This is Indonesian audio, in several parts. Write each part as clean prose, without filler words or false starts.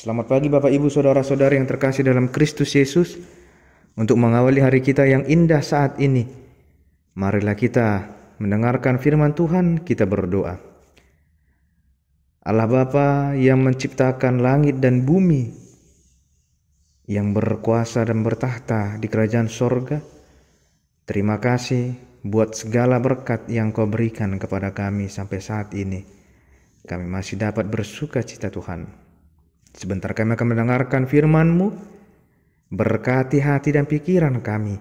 Selamat pagi Bapak Ibu Saudara-saudara yang terkasih dalam Kristus Yesus. Untuk mengawali hari kita yang indah saat ini, marilah kita mendengarkan firman Tuhan, kita berdoa. Allah Bapa yang menciptakan langit dan bumi, yang berkuasa dan bertahta di kerajaan sorga, terima kasih buat segala berkat yang Kau berikan kepada kami sampai saat ini. Kami masih dapat bersuka cita Tuhan. Sebentar kami akan mendengarkan firman-Mu, berkati hati dan pikiran kami,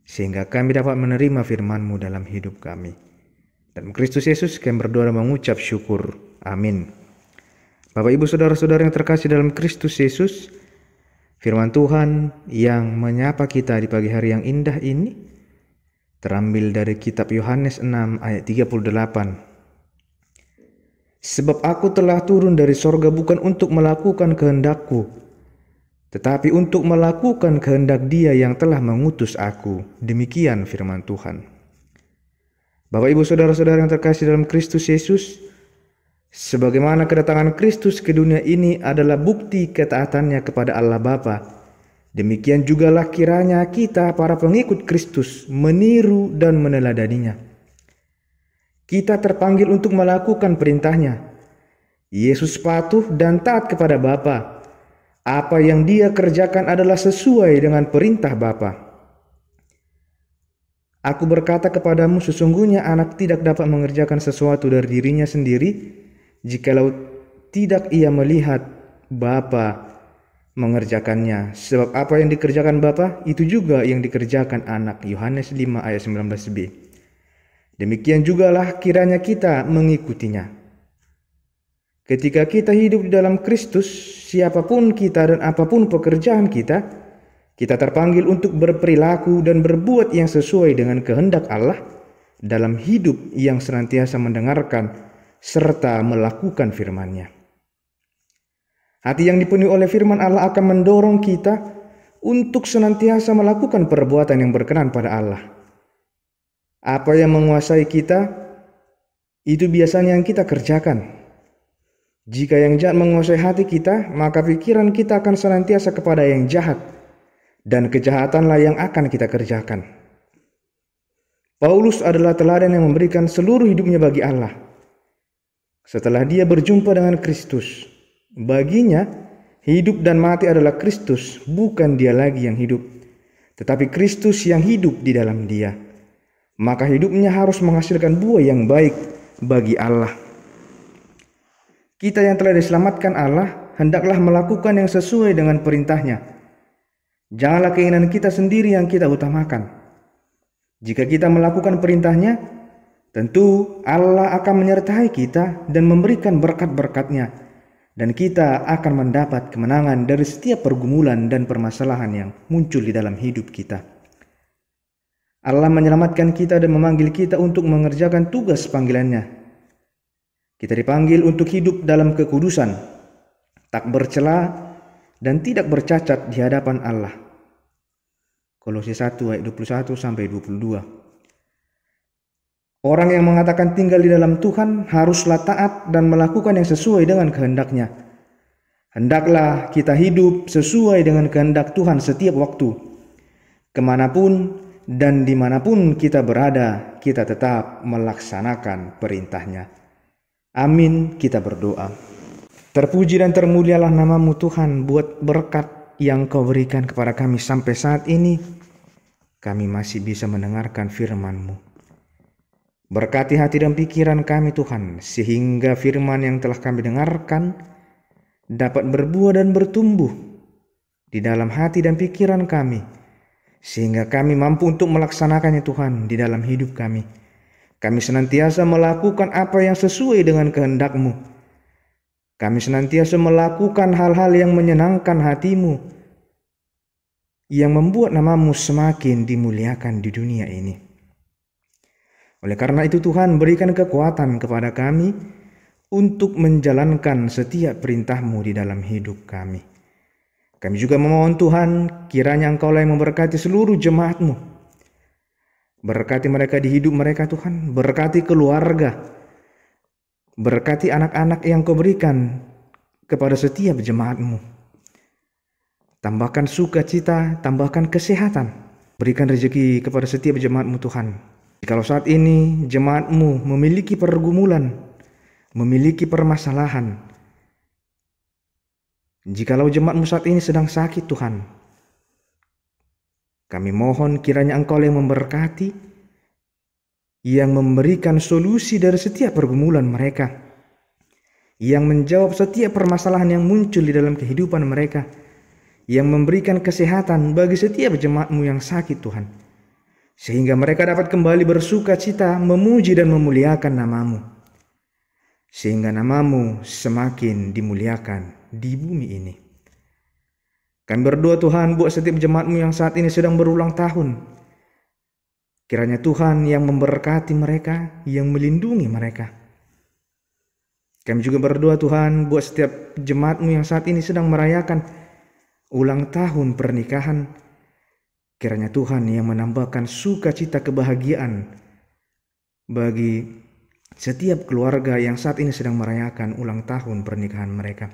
sehingga kami dapat menerima firman-Mu dalam hidup kami. Dalam Kristus Yesus kami berdoa dan mengucap syukur. Amin. Bapak Ibu Saudara-saudara yang terkasih dalam Kristus Yesus, firman Tuhan yang menyapa kita di pagi hari yang indah ini terambil dari kitab Yohanes 6 ayat 38. Sebab aku telah turun dari sorga bukan untuk melakukan kehendakku, tetapi untuk melakukan kehendak Dia yang telah mengutus aku. Demikian firman Tuhan. Bapak Ibu Saudara-saudara yang terkasih dalam Kristus Yesus, sebagaimana kedatangan Kristus ke dunia ini adalah bukti ketaatannya kepada Allah Bapa, demikian jugalah kiranya kita para pengikut Kristus meniru dan meneladaninya. Kita terpanggil untuk melakukan perintahnya. Yesus patuh dan taat kepada Bapa. Apa yang Dia kerjakan adalah sesuai dengan perintah Bapa. Aku berkata kepadamu, sesungguhnya anak tidak dapat mengerjakan sesuatu dari dirinya sendiri, jikalau tidak ia melihat Bapa mengerjakannya. Sebab apa yang dikerjakan Bapa, itu juga yang dikerjakan anak. Yohanes 5 ayat 19b. Demikian jugalah kiranya kita mengikutinya. Ketika kita hidup di dalam Kristus, siapapun kita dan apapun pekerjaan kita terpanggil untuk berperilaku dan berbuat yang sesuai dengan kehendak Allah dalam hidup yang senantiasa mendengarkan serta melakukan firman-Nya. Hati yang dipenuhi oleh firman Allah akan mendorong kita untuk senantiasa melakukan perbuatan yang berkenan pada Allah. Apa yang menguasai kita, itu biasanya yang kita kerjakan. Jika yang jahat menguasai hati kita, maka pikiran kita akan senantiasa kepada yang jahat, dan kejahatanlah yang akan kita kerjakan. Paulus adalah teladan yang memberikan seluruh hidupnya bagi Allah. Setelah dia berjumpa dengan Kristus, baginya hidup dan mati adalah Kristus, bukan dia lagi yang hidup, tetapi Kristus yang hidup di dalam dia. Maka hidupnya harus menghasilkan buah yang baik bagi Allah. Kita yang telah diselamatkan Allah, hendaklah melakukan yang sesuai dengan perintahnya. Janganlah keinginan kita sendiri yang kita utamakan. Jika kita melakukan perintahnya, tentu Allah akan menyertai kita dan memberikan berkat-berkat-Nya, dan kita akan mendapat kemenangan dari setiap pergumulan dan permasalahan yang muncul di dalam hidup kita. Allah menyelamatkan kita dan memanggil kita untuk mengerjakan tugas panggilan-Nya. Kita dipanggil untuk hidup dalam kekudusan, tak bercela dan tidak bercacat di hadapan Allah. Kolose 1 ayat 21 sampai 22. Orang yang mengatakan tinggal di dalam Tuhan haruslah taat dan melakukan yang sesuai dengan kehendak-Nya. Hendaklah kita hidup sesuai dengan kehendak Tuhan setiap waktu. Kemanapun dan dimanapun kita berada, kita tetap melaksanakan perintah-Nya. Amin, kita berdoa. Terpuji dan termulialah nama-Mu Tuhan buat berkat yang Kau berikan kepada kami sampai saat ini. Kami masih bisa mendengarkan firman-Mu. Berkati hati dan pikiran kami Tuhan, sehingga firman yang telah kami dengarkan dapat berbuah dan bertumbuh di dalam hati dan pikiran kami, sehingga kami mampu untuk melaksanakannya Tuhan di dalam hidup kami. Kami senantiasa melakukan apa yang sesuai dengan kehendak-Mu. Kami senantiasa melakukan hal-hal yang menyenangkan hati-Mu, yang membuat nama-Mu semakin dimuliakan di dunia ini. Oleh karena itu Tuhan, berikan kekuatan kepada kami untuk menjalankan setiap perintah-Mu di dalam hidup kami. Kami juga memohon Tuhan, kiranya Engkau-lah yang memberkati seluruh jemaat-Mu. Berkati mereka di hidup mereka Tuhan, berkati keluarga, berkati anak-anak yang Kau berikan kepada setiap jemaat-Mu. Tambahkan sukacita, tambahkan kesehatan. Berikan rezeki kepada setiap jemaat-Mu Tuhan. Jikalau saat ini jemaat-Mu memiliki pergumulan, memiliki permasalahan, jikalau jemaat-Mu saat ini sedang sakit Tuhan, kami mohon kiranya Engkau yang memberkati, yang memberikan solusi dari setiap pergumulan mereka, yang menjawab setiap permasalahan yang muncul di dalam kehidupan mereka, yang memberikan kesehatan bagi setiap jemaat-Mu yang sakit Tuhan, sehingga mereka dapat kembali bersuka cita, memuji dan memuliakan nama-Mu, sehingga nama-Mu semakin dimuliakan di bumi ini. Kami berdoa Tuhan buat setiap jemaat-Mu yang saat ini sedang berulang tahun. Kiranya Tuhan yang memberkati mereka, yang melindungi mereka. Kami juga berdoa Tuhan buat setiap jemaat-Mu yang saat ini sedang merayakan ulang tahun pernikahan. Kiranya Tuhan yang menambahkan sukacita kebahagiaan bagi setiap keluarga yang saat ini sedang merayakan ulang tahun pernikahan mereka.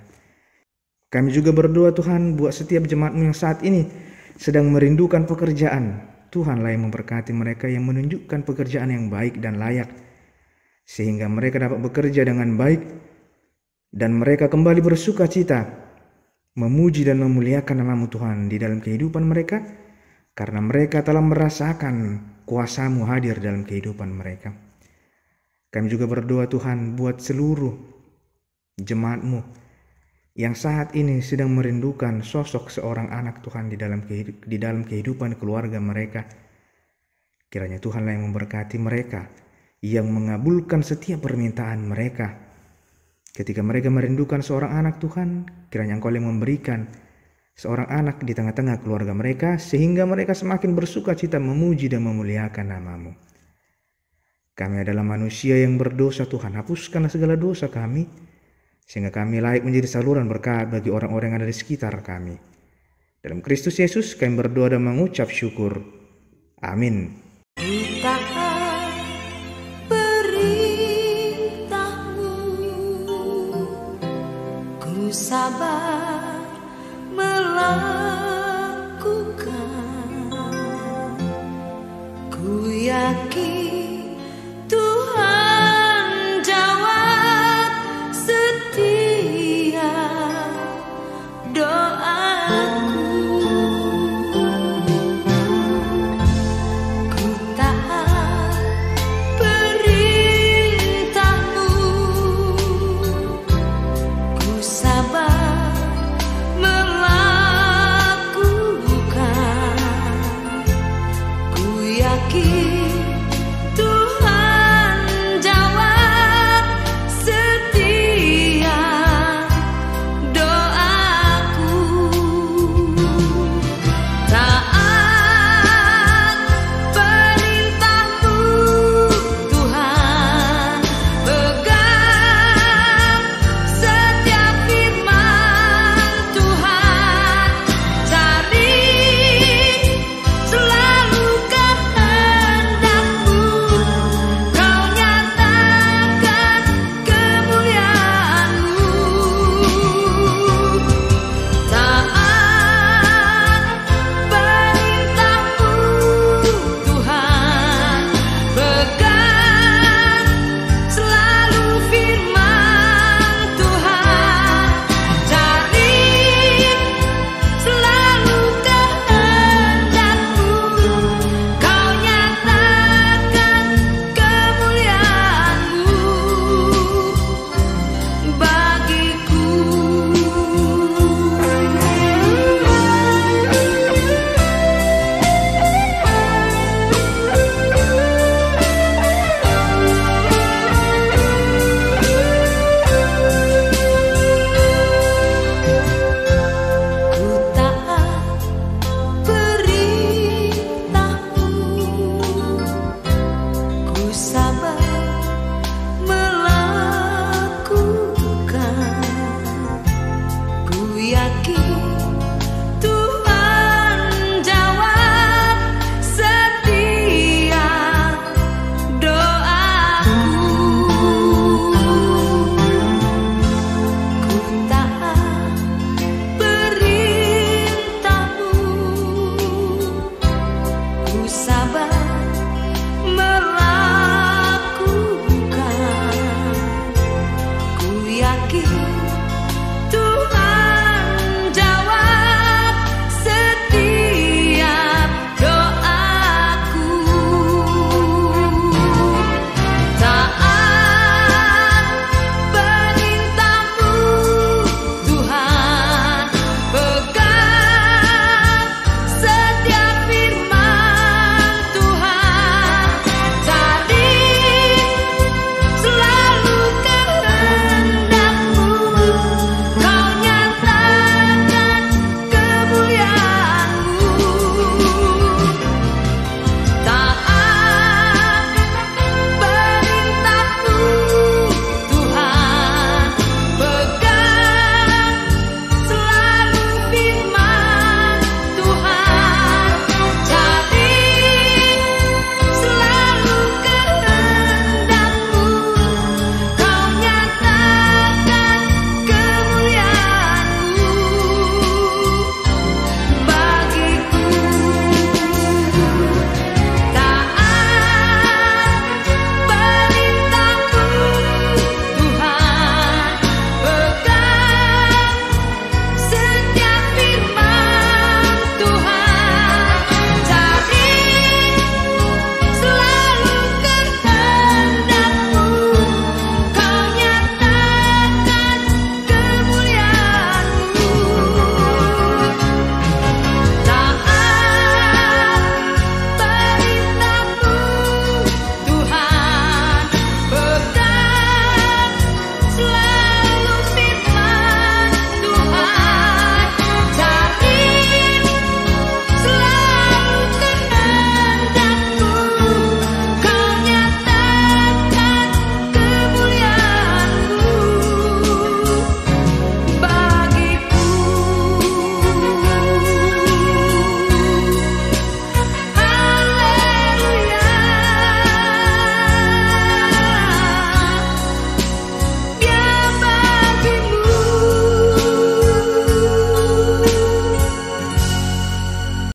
Kami juga berdoa Tuhan buat setiap jemaat-Mu yang saat ini sedang merindukan pekerjaan. Tuhanlah yang memberkati mereka, yang menunjukkan pekerjaan yang baik dan layak, sehingga mereka dapat bekerja dengan baik dan mereka kembali bersuka cita, memuji dan memuliakan nama-Mu Tuhan di dalam kehidupan mereka, karena mereka telah merasakan kuasa-Mu hadir dalam kehidupan mereka. Kami juga berdoa Tuhan buat seluruh jemaat-Mu yang saat ini sedang merindukan sosok seorang anak Tuhan di dalam kehidupan keluarga mereka. Kiranya Tuhanlah yang memberkati mereka, yang mengabulkan setiap permintaan mereka. Ketika mereka merindukan seorang anak Tuhan, kiranya Engkau yang memberikan seorang anak di tengah-tengah keluarga mereka, sehingga mereka semakin bersuka cita memuji dan memuliakan nama-Mu. Kami adalah manusia yang berdosa Tuhan, hapuskanlah segala dosa kami, sehingga kami layak menjadi saluran berkat bagi orang-orang yang ada di sekitar kami. Dalam Kristus Yesus kami berdoa dan mengucap syukur. Amin. Sabar melangkah